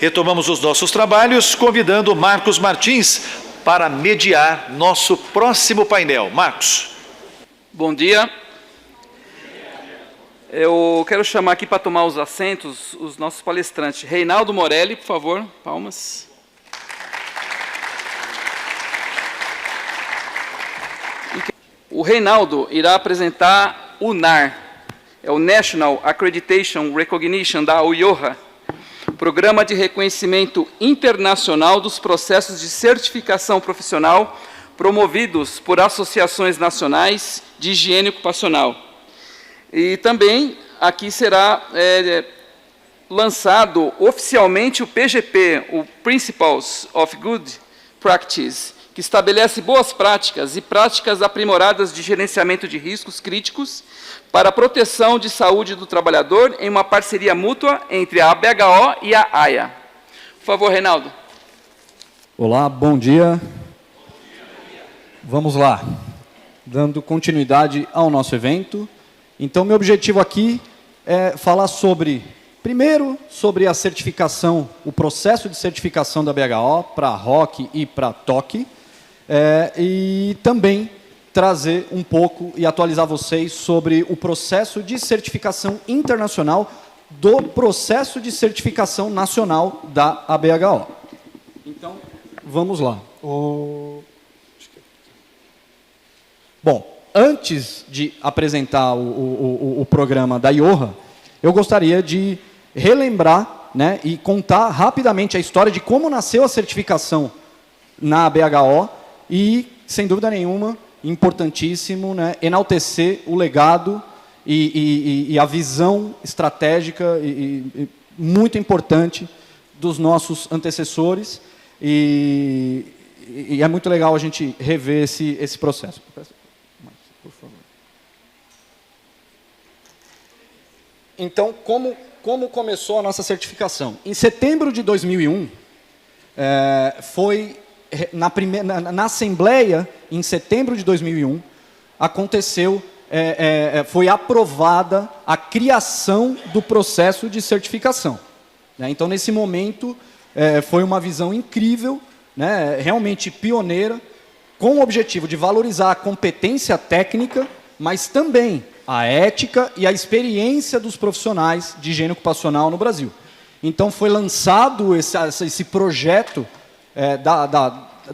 Retomamos os nossos trabalhos, convidando Marcos Martins para mediar nosso próximo painel. Marcos. Bom dia. Eu quero chamar aqui para tomar os assentos os nossos palestrantes. Reinaldo Morelli, por favor, palmas. O Reinaldo irá apresentar o NAR, é o National Accreditation Recognition da UIOHA, Programa de Reconhecimento Internacional dos Processos de Certificação Profissional promovidos por associações nacionais de higiene ocupacional. E também aqui será lançado oficialmente o PGP, o Principles of Good Practice, que estabelece boas práticas e práticas aprimoradas de gerenciamento de riscos críticos para a proteção de saúde do trabalhador em uma parceria mútua entre a ABHO e a AIA. Por favor, Reinaldo. Olá, bom dia. Vamos lá, dando continuidade ao nosso evento. Então, meu objetivo aqui é falar primeiro, sobre a certificação, o processo de certificação da BHO para a ROC e para a TOC, e também trazer um pouco e atualizar vocês sobre o processo de certificação internacional do processo de certificação nacional da ABHO. Então, vamos lá. Bom, antes de apresentar o programa da IOHA, eu gostaria de relembrar, né, e contar rapidamente a história de como nasceu a certificação na ABHO e, sem dúvida nenhuma, importantíssimo, né, enaltecer o legado e a visão estratégica e muito importante dos nossos antecessores, e é muito legal a gente rever esse processo. Por favor. Então, como começou a nossa certificação? Em setembro de 2001, foi na Assembleia, em setembro de 2001, aconteceu, foi aprovada a criação do processo de certificação. Então, nesse momento, foi uma visão incrível, né, realmente pioneira, com o objetivo de valorizar a competência técnica, mas também a ética e a experiência dos profissionais de higiene ocupacional no Brasil. Então, foi lançado esse projeto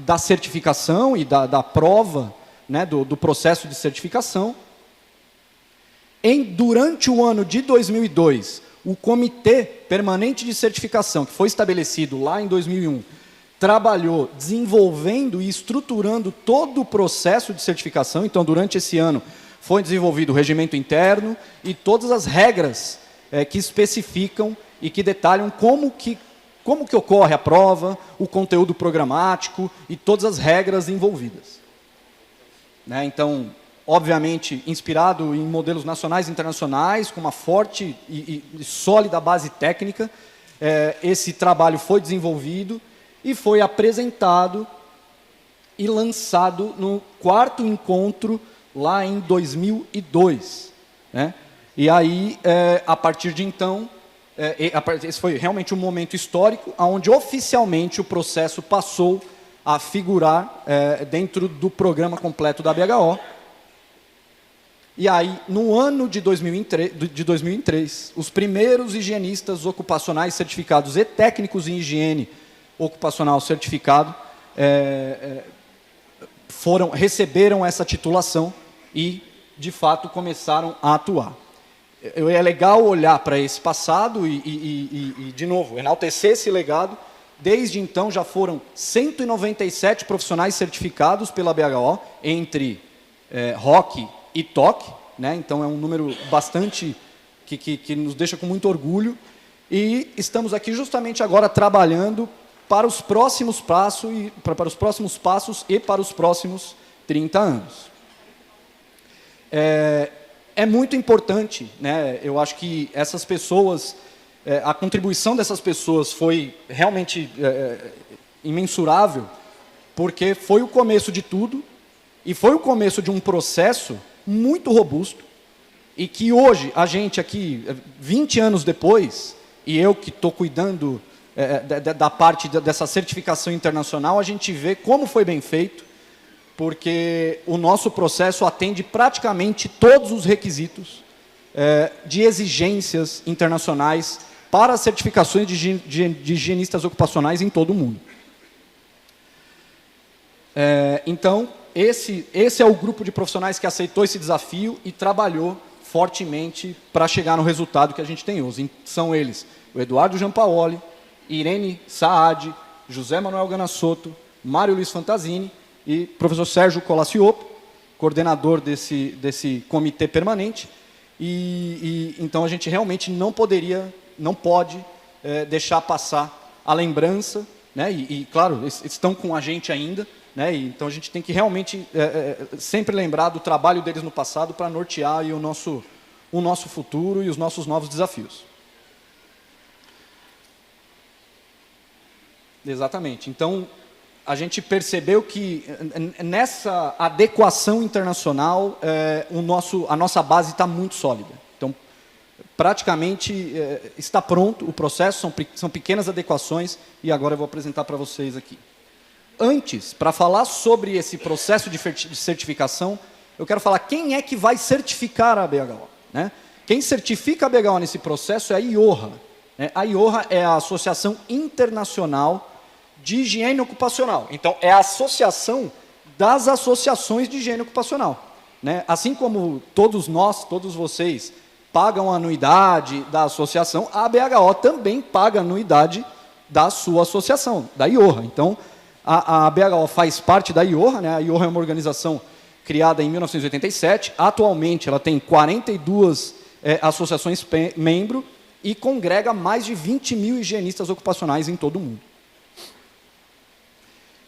da certificação e da prova, né, do processo de certificação. Durante o ano de 2002, o Comitê Permanente de Certificação, que foi estabelecido lá em 2001, trabalhou desenvolvendo e estruturando todo o processo de certificação. Então, durante esse ano, foi desenvolvido o regimento interno e todas as regras que especificam e que detalham como que ocorre a prova, o conteúdo programático e todas as regras envolvidas. Né? Então, obviamente, inspirado em modelos nacionais e internacionais, com uma forte e sólida base técnica, esse trabalho foi desenvolvido e foi apresentado e lançado no 4º encontro, lá em 2002. Né? E aí, a partir de então, esse foi realmente um momento histórico, onde oficialmente o processo passou a figurar dentro do programa completo da BHO. E aí, no ano de 2003, os primeiros higienistas ocupacionais certificados e técnicos em higiene ocupacional certificado receberam essa titulação e, de fato, começaram a atuar. É legal olhar para esse passado e, de novo, enaltecer esse legado. Desde então, já foram 197 profissionais certificados pela BHO, entre ROC e TOC, né? Então, é um número bastante que nos deixa com muito orgulho. E estamos aqui justamente agora trabalhando para os próximos passos e para os próximos 30 anos. É muito importante, né? Eu acho que essas pessoas, a contribuição dessas pessoas foi realmente imensurável, porque foi o começo de tudo e foi o começo de um processo muito robusto e que hoje, a gente aqui, 20 anos depois, e eu que estou cuidando da parte dessa certificação internacional, a gente vê como foi bem feito, porque o nosso processo atende praticamente todos os requisitos de exigências internacionais para as certificações de higienistas ocupacionais em todo o mundo. Então, esse é o grupo de profissionais que aceitou esse desafio e trabalhou fortemente para chegar no resultado que a gente tem hoje. São eles o Eduardo Giampaoli, Irene Saad, José Manuel Ganassoto, Mário Luiz Fantasini e professor Sérgio Colacciopo, coordenador desse comitê permanente. Então a gente realmente não pode deixar passar a lembrança, né? Claro, eles estão com a gente ainda, né? Então a gente tem que realmente sempre lembrar do trabalho deles no passado para nortear aí o nosso futuro e os nossos novos desafios. Exatamente. Então, a gente percebeu que nessa adequação internacional, a nossa base está muito sólida. Então, praticamente está pronto o processo, são pequenas adequações, e agora eu vou apresentar para vocês aqui. Antes, para falar sobre esse processo de certificação, eu quero falar quem é que vai certificar a BHO, né? Quem certifica a BHO nesse processo é a IOHA. Né? A IOHA é a Associação Internacional de Higiene Ocupacional. Então, é a associação das associações de higiene ocupacional. Né? Assim como todos vocês, pagam a anuidade da associação, a BHO também paga a anuidade da sua associação, da IOHA. Então, a BHO faz parte da IOHA, né? A IOHA é uma organização criada em 1987, atualmente ela tem 42 associações membro e congrega mais de 20 mil higienistas ocupacionais em todo o mundo.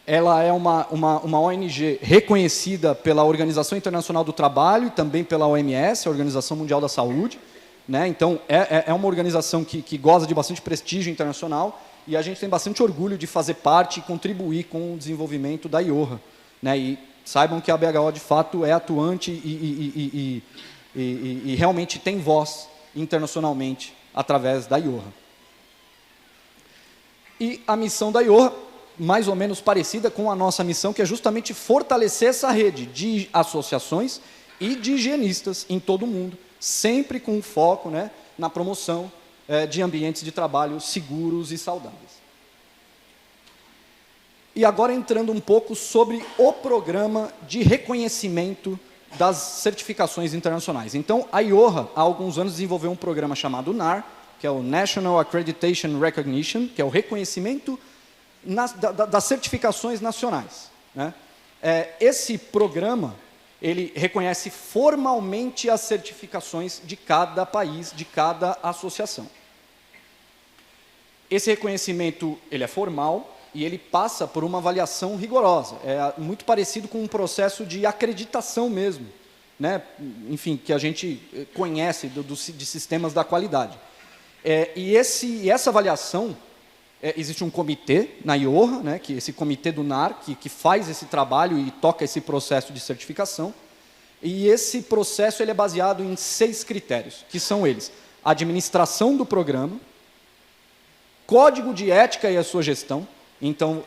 Ela é uma ONG reconhecida pela Organização Internacional do Trabalho e também pela OMS, a Organização Mundial da Saúde. Né? Então, é uma organização que goza de bastante prestígio internacional e a gente tem bastante orgulho de fazer parte e contribuir com o desenvolvimento da IOHA. Né? E saibam que a BHO, de fato, é atuante e realmente tem voz internacionalmente através da IOHA. E a missão da IOHA, mais ou menos parecida com a nossa missão, que é justamente fortalecer essa rede de associações e de higienistas em todo o mundo, sempre com foco, né, na promoção de ambientes de trabalho seguros e saudáveis. E agora entrando um pouco sobre o programa de reconhecimento das certificações internacionais. Então, a IOHA, há alguns anos, desenvolveu um programa chamado NAR, que é o National Accreditation Recognition, que é o reconhecimento das certificações nacionais. Né? Esse programa, ele reconhece formalmente as certificações de cada país, de cada associação. Esse reconhecimento, ele é formal e ele passa por uma avaliação rigorosa. É muito parecido com um processo de acreditação mesmo, né? Enfim, que a gente conhece de sistemas da qualidade. E essa avaliação, existe um comitê na IOHA, né, que esse comitê do NAR, que faz esse trabalho e toca esse processo de certificação. E esse processo ele é baseado em 6 critérios, que são eles: a administração do programa, código de ética e a sua gestão. Então,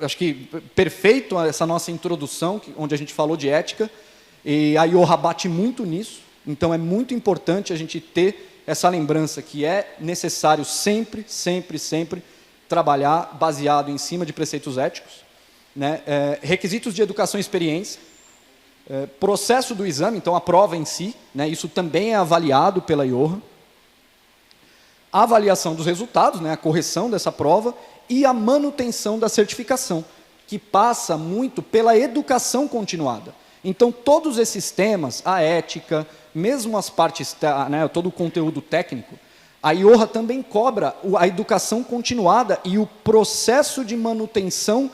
acho que perfeito essa nossa introdução, onde a gente falou de ética, e a IOHA bate muito nisso. Então, é muito importante a gente ter essa lembrança que é necessário sempre trabalhar baseado em cima de preceitos éticos, né? Requisitos de educação e experiência, processo do exame, então a prova em si, né? Isso também é avaliado pela IOHA, a avaliação dos resultados, né? A correção dessa prova e a manutenção da certificação, que passa muito pela educação continuada. Então, todos esses temas, a ética, mesmo as partes, né, todo o conteúdo técnico, a IOHA também cobra a educação continuada e o processo de manutenção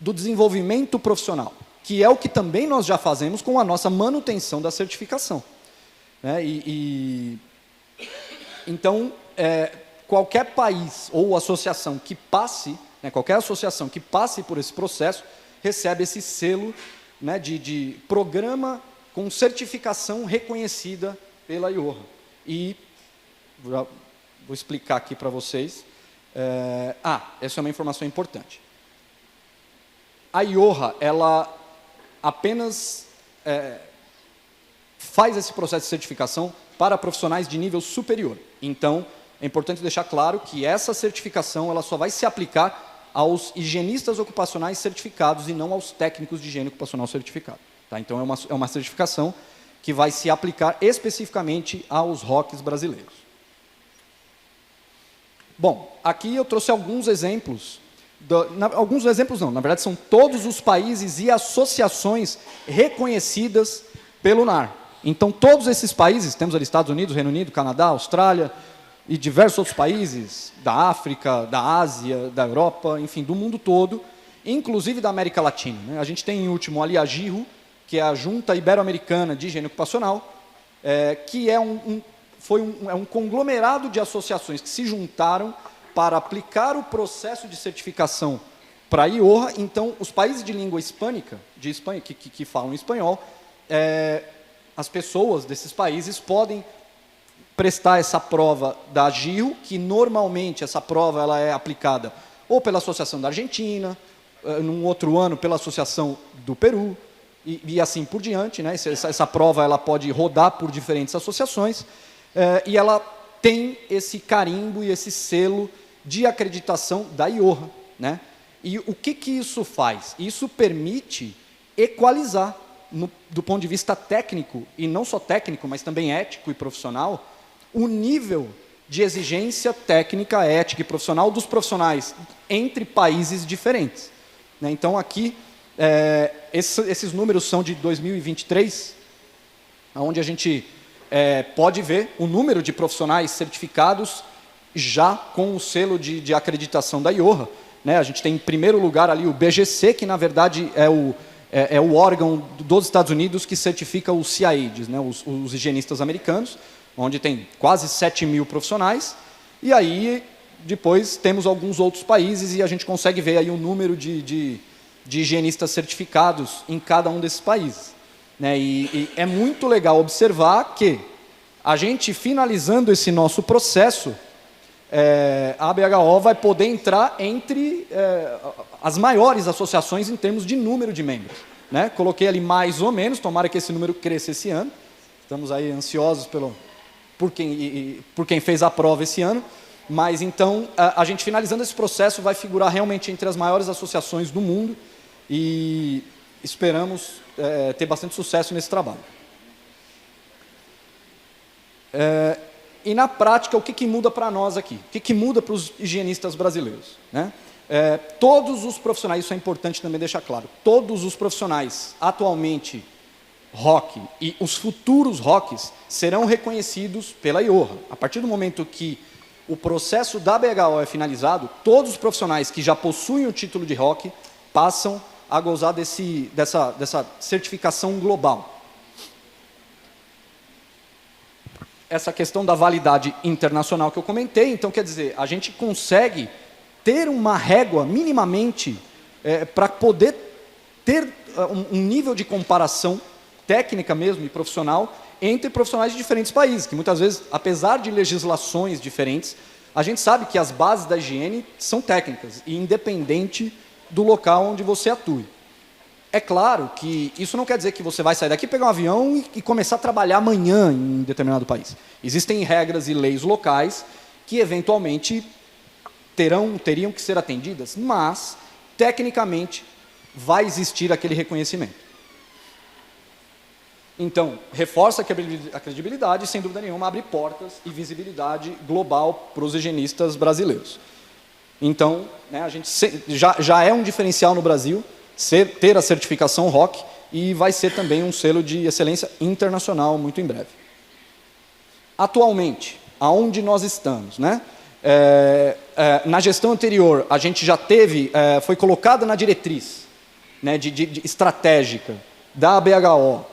do desenvolvimento profissional, que é o que também nós já fazemos com a nossa manutenção da certificação. Né? Então, qualquer país ou associação que passe, né, qualquer associação que passe por esse processo, recebe esse selo, né, de programa com certificação reconhecida pela IOHA. E vou explicar aqui para vocês. Essa é uma informação importante. A IOHA, ela apenas faz esse processo de certificação para profissionais de nível superior. Então, é importante deixar claro que essa certificação ela só vai se aplicar aos higienistas ocupacionais certificados e não aos técnicos de higiene ocupacional certificados. Tá? Então, é uma certificação que vai se aplicar especificamente aos ROCs brasileiros. Bom, aqui eu trouxe alguns exemplos. Alguns exemplos não, na verdade são todos os países e associações reconhecidas pelo NAR. Então, todos esses países, temos ali Estados Unidos, Reino Unido, Canadá, Austrália e diversos outros países da África, da Ásia, da Europa, enfim, do mundo todo, inclusive da América Latina. Né? A gente tem, em último, ali a GIRO, que é a Junta Ibero-Americana de Higiene Ocupacional, que é um conglomerado de associações que se juntaram para aplicar o processo de certificação para a IOHA. Então, os países de língua hispânica, de Espanha, que falam espanhol, as pessoas desses países podem prestar essa prova da GIRO, que normalmente essa prova ela é aplicada ou pela Associação da Argentina, num outro ano pela Associação do Peru, e assim por diante. Né? Essa prova ela pode rodar por diferentes associações, e ela tem esse carimbo e esse selo de acreditação da IOHA. Né? E o que isso faz? Isso permite equalizar, do ponto de vista técnico, e não só técnico, mas também ético e profissional, o nível de exigência técnica, ética e profissional dos profissionais entre países diferentes. Né? Então, aqui, esses números são de 2023, onde a gente pode ver o número de profissionais certificados já com o selo de acreditação da IOHA. Né? A gente tem, em primeiro lugar, ali o BGC, que, na verdade, é o órgão dos Estados Unidos que certifica os CIAIDs, né? os higienistas americanos, onde tem quase 7.000 profissionais, e aí depois temos alguns outros países e a gente consegue ver aí o número de higienistas certificados em cada um desses países. Né? E é muito legal observar que a gente, finalizando esse nosso processo, a ABHO vai poder entrar entre as maiores associações em termos de número de membros. Né? Coloquei ali mais ou menos, tomara que esse número cresça esse ano, estamos aí ansiosos por quem fez a prova esse ano, mas então a gente, finalizando esse processo, vai figurar realmente entre as maiores associações do mundo e esperamos ter bastante sucesso nesse trabalho. E na prática, o que muda para nós aqui? O que muda para os higienistas brasileiros? Né? Todos os profissionais, isso é importante também deixar claro, todos os profissionais atualmente ROC e os futuros ROCs serão reconhecidos pela IOHA. A partir do momento que o processo da ABHO é finalizado, todos os profissionais que já possuem o título de ROC passam a gozar dessa certificação global. Essa questão da validade internacional que eu comentei, então, quer dizer, a gente consegue ter uma régua minimamente para poder ter um nível de comparação técnica mesmo e profissional entre profissionais de diferentes países, que muitas vezes, apesar de legislações diferentes, a gente sabe que as bases da higiene são técnicas, e independente do local onde você atue. É claro que isso não quer dizer que você vai sair daqui, pegar um avião e começar a trabalhar amanhã em determinado país. Existem regras e leis locais que, eventualmente, teriam que ser atendidas, mas, tecnicamente, vai existir aquele reconhecimento. Então, reforça a credibilidade e, sem dúvida nenhuma, abre portas e visibilidade global para os higienistas brasileiros. Então, né, a gente já é um diferencial no Brasil ter a certificação ROC e vai ser também um selo de excelência internacional muito em breve. Atualmente, aonde nós estamos? Né? Na gestão anterior, a gente já foi colocada na diretriz, né, de estratégica da ABHO,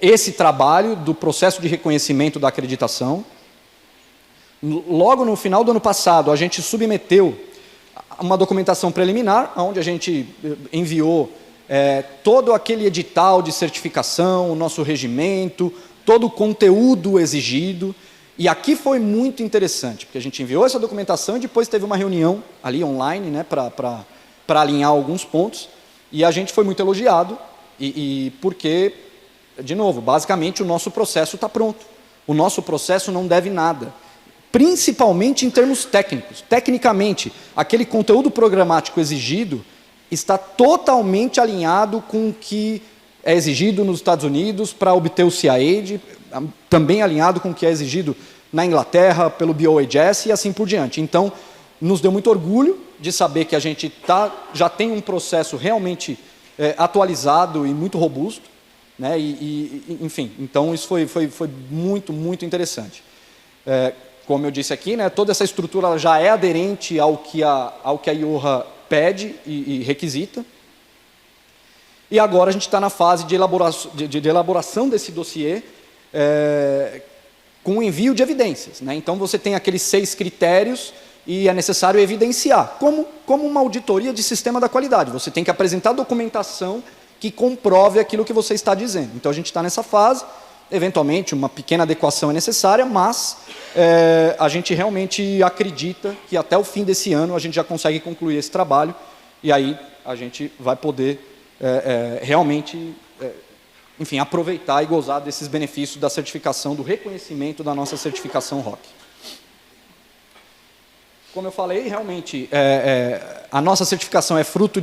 esse trabalho do processo de reconhecimento da acreditação. Logo no final do ano passado, a gente submeteu uma documentação preliminar, onde a gente enviou todo aquele edital de certificação, o nosso regimento, todo o conteúdo exigido, E aqui foi muito interessante, porque a gente enviou essa documentação e depois teve uma reunião ali online, né, para alinhar alguns pontos, e a gente foi muito elogiado, porque, de novo, basicamente o nosso processo está pronto. O nosso processo não deve nada, principalmente em termos técnicos. Tecnicamente, aquele conteúdo programático exigido está totalmente alinhado com o que é exigido nos Estados Unidos para obter o CIAID, também alinhado com o que é exigido na Inglaterra, pelo BOAJS e assim por diante. Então, nos deu muito orgulho de saber que a gente já tem um processo realmente atualizado e muito robusto, né? Enfim, então isso foi muito, muito interessante. Como eu disse aqui, né, toda essa estrutura ela já é aderente ao que a IORA pede e requisita. E agora a gente está na fase de elaboração desse dossiê com o envio de evidências, né? Então você tem aqueles 6 critérios e é necessário evidenciar, como uma auditoria de sistema da qualidade. Você tem que apresentar documentação que comprove aquilo que você está dizendo. Então a gente está nessa fase, eventualmente uma pequena adequação é necessária, mas a gente realmente acredita que até o fim desse ano a gente já consegue concluir esse trabalho e aí a gente vai poder realmente, enfim, aproveitar e gozar desses benefícios da certificação, do reconhecimento da nossa certificação ROC. Como eu falei, realmente, a nossa certificação é fruto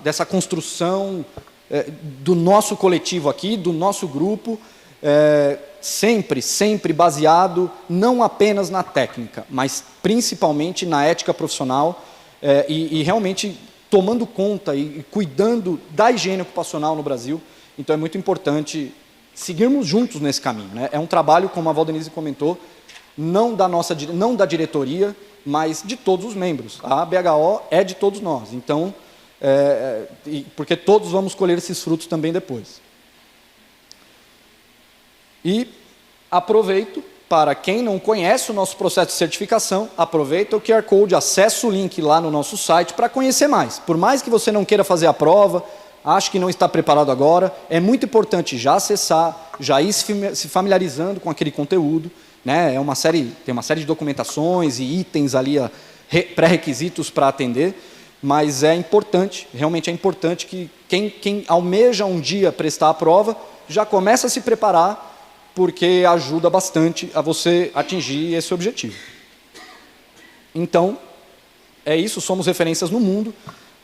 dessa construção do nosso coletivo aqui, do nosso grupo, sempre baseado não apenas na técnica, mas principalmente na ética profissional e realmente tomando conta e cuidando da higiene ocupacional no Brasil. Então é muito importante seguirmos juntos nesse caminho, né? É um trabalho, como a Valdenise comentou, não da diretoria, mas de todos os membros. A BHO é de todos nós, então, porque todos vamos colher esses frutos também depois. E aproveito, para quem não conhece o nosso processo de certificação, aproveita o QR Code, acessa o link lá no nosso site para conhecer mais. Por mais que você não queira fazer a prova, acho que não está preparado agora, é muito importante já acessar, já ir se familiarizando com aquele conteúdo, né? Tem uma série de documentações e itens ali, pré-requisitos para atender, mas é importante, realmente é importante que quem almeja um dia prestar a prova, já começa a se preparar, porque ajuda bastante a você atingir esse objetivo. Então, é isso, somos referências no mundo,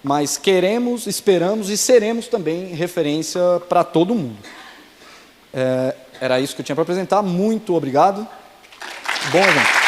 mas queremos, esperamos e seremos também referência para todo mundo. Era isso que eu tinha para apresentar, muito obrigado, bom evento.